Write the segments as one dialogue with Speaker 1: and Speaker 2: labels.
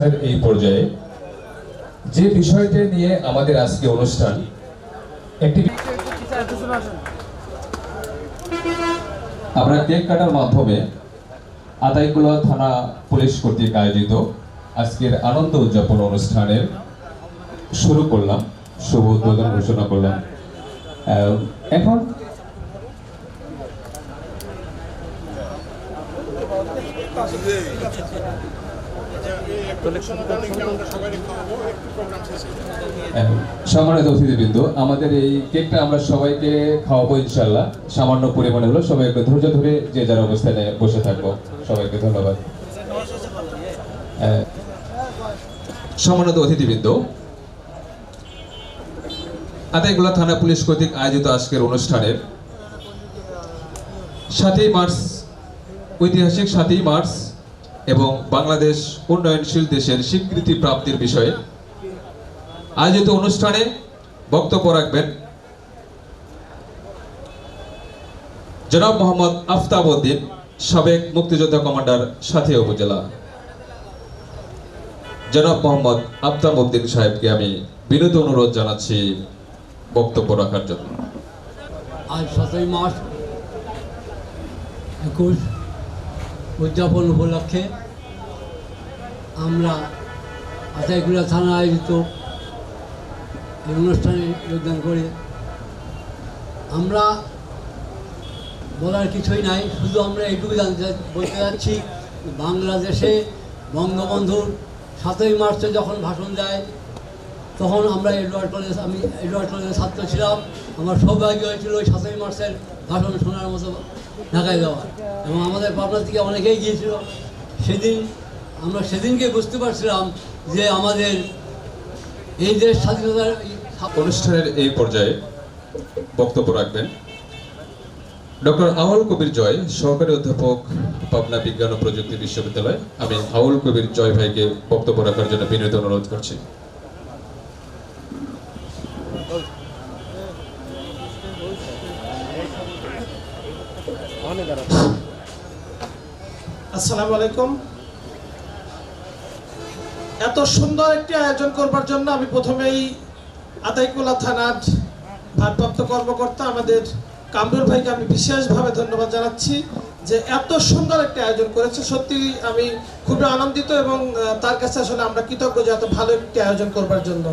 Speaker 1: এই পর্যায়ে যে বিষয়টি নিয়ে আমাদের আজকে অনুষ্ঠান একটি আমরা কেক কাটার মাধ্যমে আতাইকুলা থানা পুলিশ কর্তৃক আয়োজিত আজকের আনন্দ উদযাপন অনুষ্ঠানের শুরু করলাম, শুভ উদ্বোধন ঘোষণা করলাম। এখন সম্মানিত অতিথিবৃন্দ, আমাদের এই কেকটা আমরা সবাইকে খাওয়াবো ইনশাল্লাহ। সামান্য পরিমাণে হলো, সবাই একটু ধৈর্য ধরে যে যার অবস্থানে বসে থাকবো। সবাইকে ধন্যবাদ। সম্মানিত অতিথিবৃন্দ, আতাইকুলা থানা পুলিশ কর্তৃক আয়োজিত আজকের অনুষ্ঠানের 7ই মার্চ, ঐতিহাসিক 7ই মার্চ এবং বাংলাদেশ উন্নয়নশীল দেশের স্বীকৃতি প্রাপ্তির বিষয়ে আয়োজিত অনুষ্ঠানে বক্তব্য রাখবেন জনাব মোহাম্মদ আফতাব উদ্দিন, সাবেক মুক্তিযোদ্ধা কমান্ডার সাথী উপজেলা। জনাব মোহাম্মদ আফতাব উদ্দিন সাহেবকে আমি বিনীত অনুরোধ জানাচ্ছি বক্তব্য রাখার জন্য।
Speaker 2: আজ 7ই মার্চ 21 উদযাপন উপলক্ষে আমরা আতাইকুলা থানা আয়োজিত এই অনুষ্ঠানে যোগদান করি। আমরা বলার কিছুই নাই, শুধু আমরা এইটুকু বলতে যাচ্ছি, বাংলাদেশে বঙ্গবন্ধুর 7ই মার্চে যখন ভাষণ দেয় তখন আমরা আমি এডওয়ার্ড কলেজের ছাত্র ছিলাম। আমার সৌভাগ্য হয়েছিল ওই 7ই মার্চের ভাষণ শোনার মতো ঢাকায় যাওয়া, এবং আমাদের পাবনা থেকে অনেকেই গিয়েছিল। আমরা সেদিনকে বুঝতে পারছিলাম যে আমাদের এই দেশ স্বাধীনতার।
Speaker 1: অনুষ্ঠানের এই পর্যায়ে বক্তব্য রাখবেন ডক্টর আউল কবির জয়, সহকারী অধ্যাপক, পাবনা বিজ্ঞান ও প্রযুক্তি বিশ্ববিদ্যালয়। আমি আউল কবির জয় ভাইকে বক্তব্য রাখার জন্য বিনীত অনুরোধ করছি।
Speaker 3: আসসালামু আলাইকুম। এত সুন্দর একটি আয়োজন করবার জন্য আমি প্রথমেই আতাইকুলা থানার ভারপ্রাপ্ত কর্মকর্তা আমাদের কামরুল ভাইকে আমি বিশেষভাবে ধন্যবাদ জানাচ্ছি যে এত সুন্দর একটি আয়োজন করেছে। সত্যি আমি খুবই আনন্দিত এবং তার কাছে আসলে আমরা কৃতজ্ঞ যে এত ভালো একটি আয়োজন করবার জন্য।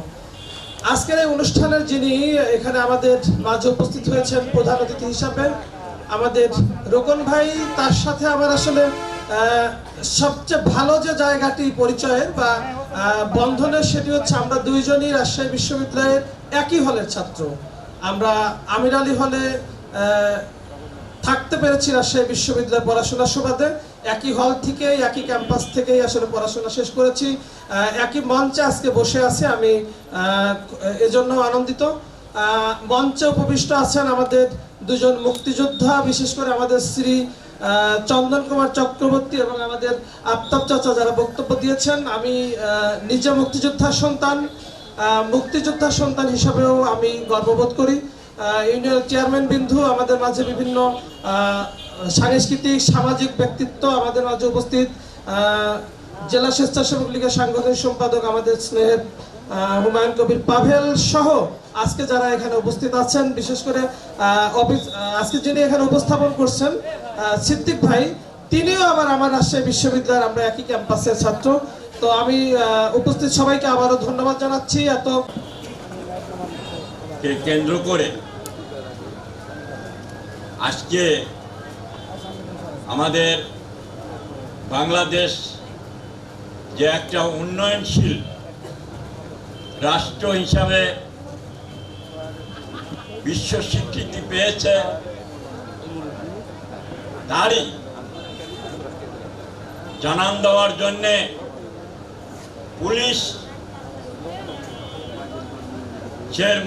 Speaker 3: আজকের এই অনুষ্ঠানের যিনি এখানে আমাদের মাঝে উপস্থিত হয়েছেন প্রধান অতিথি হিসাবে আমাদের রোকন ভাই, তার সাথে আমার আসলে সবচেয়ে ভালো যে জায়গাটি পরিচয়ের বা বন্ধনের সেটি হচ্ছে আমরা দুইজনই রাজশাহী বিশ্ববিদ্যালয়ের একই হলের ছাত্র। আমরা আমির আলী হলে থাকতে পেরেছি রাজশাহী বিশ্ববিদ্যালয়ে পড়াশোনার সুবাদে। একই হল থেকে, একই ক্যাম্পাস থেকেই আসলে পড়াশোনা শেষ করেছি, একই মঞ্চে আজকে বসে আছি। আমি এজন্য আনন্দিত। মঞ্চে উপবিষ্ট আছেন আমাদের দুজন মুক্তিযোদ্ধা, বিশেষ করে আমাদের শ্রী চন্দন কুমার চক্রবর্তী এবং আমাদের আফতাব চাচা, যারা বক্তব্য দিয়েছেন। আমি নিজে মুক্তিযোদ্ধার সন্তান হিসাবেও আমি গর্ববোধ করি। ইউনিয়ন চেয়ারম্যান বিন্দু, আমাদের মাঝে বিভিন্ন সাংস্কৃতিক সামাজিক ব্যক্তিত্ব আমাদের মাঝে উপস্থিত, জেলা স্বেচ্ছাসেবক লীগের সাংগঠনিক সম্পাদক আমাদের স্নেহের হুমায়ুন কবির পাভেল সহ আজকে যারা এখানে উপস্থিত আছেন, বিশেষ করে আজকে যিনি এখানে উপস্থাপন করছেন সিদ্দিক ভাই, তিনিও আমার রাজশাহী বিশ্ববিদ্যালয়ের, আমরা একই ক্যাম্পাসের ছাত্র। তো আমি উপস্থিত সবাইকে আবারও ধন্যবাদ জানাচ্ছি। এত
Speaker 4: কেন্দ্র করে আজকে আমাদের বাংলাদেশ যে একটা উন্নয়নশীল রাষ্ট্র হিসাবে বিশ্ব স্বীকৃতি পেয়েছে, তারই জানান দেওয়ার জন্যে পুলিশ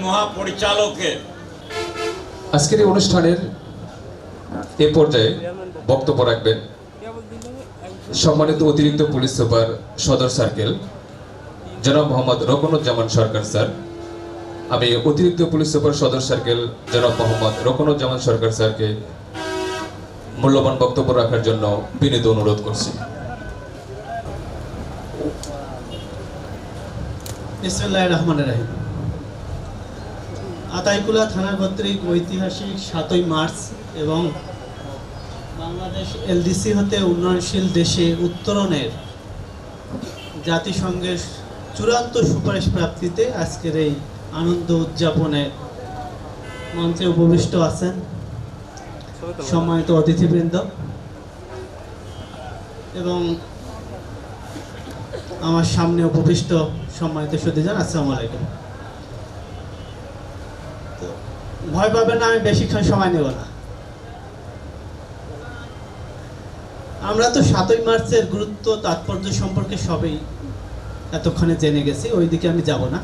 Speaker 4: মহাপরিচালকের
Speaker 1: আজকের এই অনুষ্ঠানের এ পর্যায়ে বক্তব্য রাখবেন সম্মানিত অতিরিক্ত পুলিশ সুপার সদর সার্কেল জনাব মোহাম্মদ রকনুজ্জামান সরকার স্যার। আমি অতিরিক্ত পুলিশ সুপার সদর সার্কেল জনাব মোহাম্মদ রকনুজ্জামান সরকার স্যারকে মূল্যবান বক্তব্য রাখার জন্য বিনীত অনুরোধ করছি।
Speaker 5: বিসমিল্লাহির রহমানির রহিম। আতাইকুলা থানা কর্তৃক ঐতিহাসিক 7ই মার্চ এবং বাংলাদেশ এলডিসি হতে উন্নয়নশীল দেশে উত্তরণের জাতিসংঘের চূড়ান্ত সুপারিশ প্রাপ্তিতে আজকের এই আনন্দ উদযাপনে মঞ্চে উপবিষ্ট আছেন সম্মানিত অতিথিবৃন্দ এবং আমার সামনে উপবিষ্ট সম্মানিত সুধীজন, আসসালামু আলাইকুম। তো ভয় পাবেন না, আমি বেশিক্ষণ সময় নেব না। আমরা তো 7ই মার্চের গুরুত্ব তাৎপর্য সম্পর্কে সবই এতক্ষণে জেনে গেছি, ওইদিকে আমি যাব না।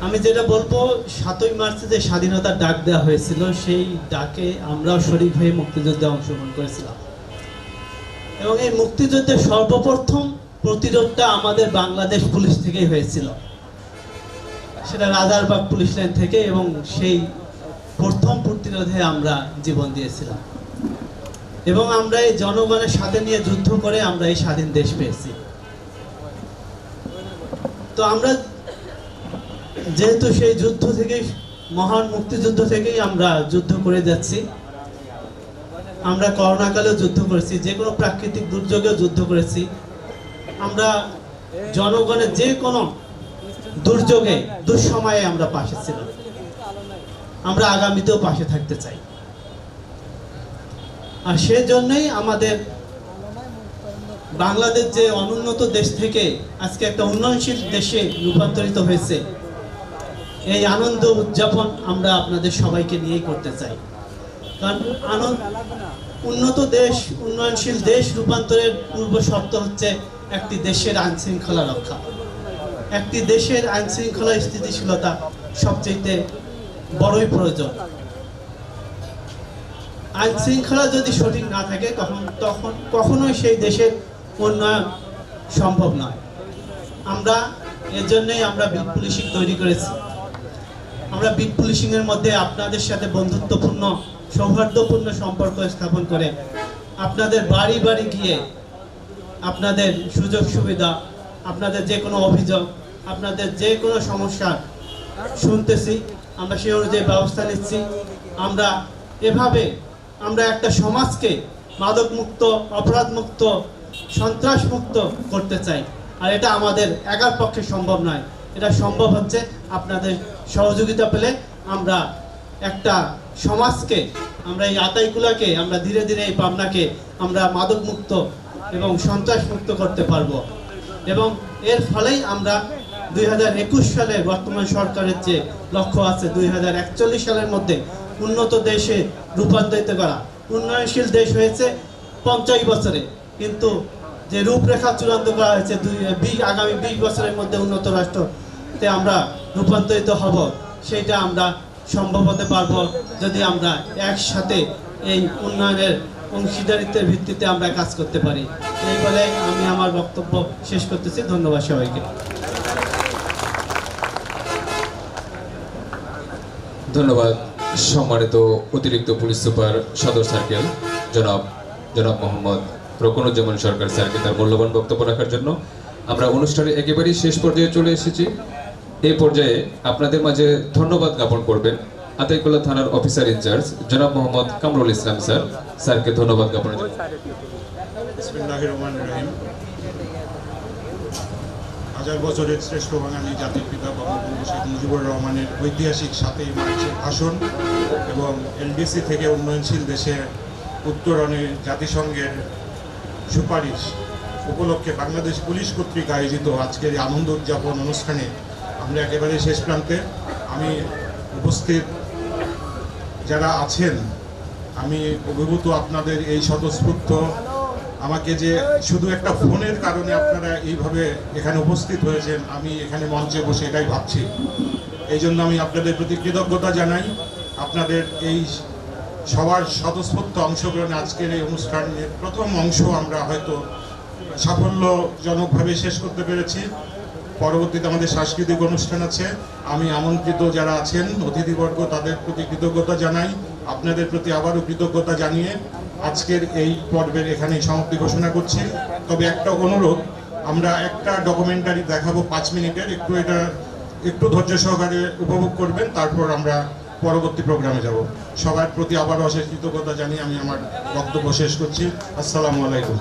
Speaker 5: আমি যেটা বলবো, 7ই মার্চে যে স্বাধীনতার ডাক দেওয়া হয়েছিল সেই ডাকে আমরাও শরীক হয়ে মুক্তিযুদ্ধে অংশগ্রহণ করেছিলাম এবং এই মুক্তিযুদ্ধের সর্বপ্রথম প্রতিরোধটা আমাদের বাংলাদেশ পুলিশ থেকেই হয়েছিল, সেটা রাজারবাগ পুলিশ লাইন থেকে, এবং সেই প্রথম প্রতিরোধে আমরা জীবন দিয়েছিলাম এবং আমরা এই জনগণের সাথে নিয়ে যুদ্ধ করে আমরা এই স্বাধীন দেশ পেয়েছি। তো আমরা যেহেতু সেই যুদ্ধ থেকেই, মহান মুক্তিযুদ্ধ থেকেই আমরা যুদ্ধ করে যাচ্ছি, আমরা করোনাকালেও যুদ্ধ করেছি, যে কোনো প্রাকৃতিক দুর্যোগেও যুদ্ধ করেছি, আমরা জনগণের যে কোনো দুর্যোগে দুঃসময়ে আমরা পাশে ছিলাম, আমরা আগামীতেও পাশে থাকতে চাই। আর সেজন্যই আমাদের বাংলাদেশ যে অনুন্নত দেশ থেকে আজকে একটা উন্নয়নশীল দেশে রূপান্তরিত হয়েছে, এই আনন্দ উদযাপন আমরা আপনাদের সবাইকে নিয়েই করতে চাই। কারণ উন্নত দেশ, উন্নয়নশীল দেশ রূপান্তরের পূর্ব শর্ত হচ্ছে একটি দেশের আইন শৃঙ্খলা রক্ষা। একটি দেশের আইন শৃঙ্খলা স্থিতিশীলতা সবচেয়ে বড়ই প্রয়োজন। আইন শৃঙ্খলা যদি সঠিক না থাকে তখন কখনোই সেই দেশের উন্নয়ন সম্ভব নয়। আমরা এর জন্যই আমরা বিট পুলিশিং তৈরি করেছি। আমরা বিট পুলিশিং এর মধ্যে আপনাদের সাথে বন্ধুত্বপূর্ণ, সৌহার্দ্যপূর্ণ সম্পর্ক স্থাপন করে আপনাদের বাড়ি বাড়ি গিয়ে আপনাদের সুযোগ সুবিধা, আপনাদের যে কোনো অভিযোগ, আপনাদের যে কোনো সমস্যা শুনতেছি, আমরা সেই অনুযায়ী ব্যবস্থা নিচ্ছি। আমরা এভাবে আমরা একটা সমাজকে মাদকমুক্ত, অপরাধমুক্ত, সন্ত্রাসমুক্ত করতে চাই। আর এটা আমাদের একার পক্ষে সম্ভব নয়, এটা সম্ভব হচ্ছে আপনাদের সহযোগিতা পেলে। আমরা একটা সমাজকে, আমরা এই আতাইকুলাকে, আমরা ধীরে ধীরে এই পাবনাকে আমরা মাদকমুক্ত এবং সন্ত্রাসমুক্ত করতে পারবো। এবং এর ফলেই আমরা 2021 সালে বর্তমান সরকারের যে লক্ষ্য আছে 2041 সালের মধ্যে উন্নত দেশে রূপান্তরিত করা। উন্নয়নশীল দেশ হয়েছে 50 বছরে, কিন্তু যে রূপরেখা চূড়ান্ত করা হয়েছে আগামী 20 বছরের মধ্যে উন্নত রাষ্ট্রতে আমরা রূপান্তরিত হব, সেইটা আমরা সম্ভব হতে পারবো যদি আমরা একসাথে এই উন্নয়নের অংশীদারিত্বের ভিত্তিতে আমরা কাজ করতে পারি। এই বলে আমি আমার বক্তব্য শেষ করতেছি। ধন্যবাদ সবাইকে।
Speaker 1: ধন্যবাদ সম্মানিত অতিরিক্ত পুলিশ সুপার সদর সার্কেল জনাব মোহাম্মদ রকুনুজ্জামান সরকার স্যারকে তার মূল্যবান বক্তব্য রাখার জন্য। আমরা অনুষ্ঠানের একেবারেই শেষ পর্যায়ে চলে এসেছি। এই পর্যায়ে আপনাদের মাঝে ধন্যবাদ জ্ঞাপন করবেন আতাইকুলা থানার অফিসার ইনচার্জ জনাব মোহাম্মদ কামরুল ইসলাম স্যারকে ধন্যবাদ জ্ঞাপনের জন্য।
Speaker 6: বিসমিল্লাহির রহমানির রহিম। হাজার বছরের শ্রেষ্ঠ বাঙালি জাতির পিতা বঙ্গবন্ধু শেখ মুজিবুর রহমানের ঐতিহাসিক 7ই মার্চের ভাষণ এবং এলডিসি থেকে উন্নয়নশীল দেশে উত্তরণে জাতিসংঘের সুপারিশ উপলক্ষে বাংলাদেশ পুলিশ কর্তৃক আয়োজিত আজকের এই আনন্দ উদযাপন অনুষ্ঠানে আমরা একেবারে শেষ প্রান্তে। আমি উপস্থিত যারা আছেন, আমি অভিভূত আপনাদের এই স্বতঃস্ফূর্ত, আমাকে যে শুধু একটা ফোনের কারণে আপনারা এইভাবে এখানে উপস্থিত হয়েছেন, আমি এখানে মঞ্চে বসে এটাই ভাবছি। এই জন্য আমি আপনাদের প্রতি কৃতজ্ঞতা জানাই। আপনাদের এই সবার স্বতঃস্ফূর্ত অংশগ্রহণে আজকের এই অনুষ্ঠানের প্রথম অংশ আমরা হয়তো সাফল্যজনকভাবে শেষ করতে পেরেছি। পরবর্তীতে আমাদের সাংস্কৃতিক অনুষ্ঠান আছে। আমি আমন্ত্রিত যারা আছেন অতিথিবর্গ, তাদের প্রতি কৃতজ্ঞতা জানাই। আপনাদের প্রতি আবারও কৃতজ্ঞতা জানিয়ে আজকের এই পর্বের এখানেই সমাপ্তি ঘোষণা করছি। তবে একটা অনুরোধ, আমরা একটা ডকুমেন্টারি দেখাবো 5 মিনিটের, একটু ধৈর্য সহকারে উপভোগ করবেন, তারপর আমরা পরবর্তী প্রোগ্রামে যাব। সবার প্রতি আবারও অশেষ কৃতজ্ঞতা জানিয়ে আমি আমার বক্তব্য শেষ করছি। আসসালামু আলাইকুম।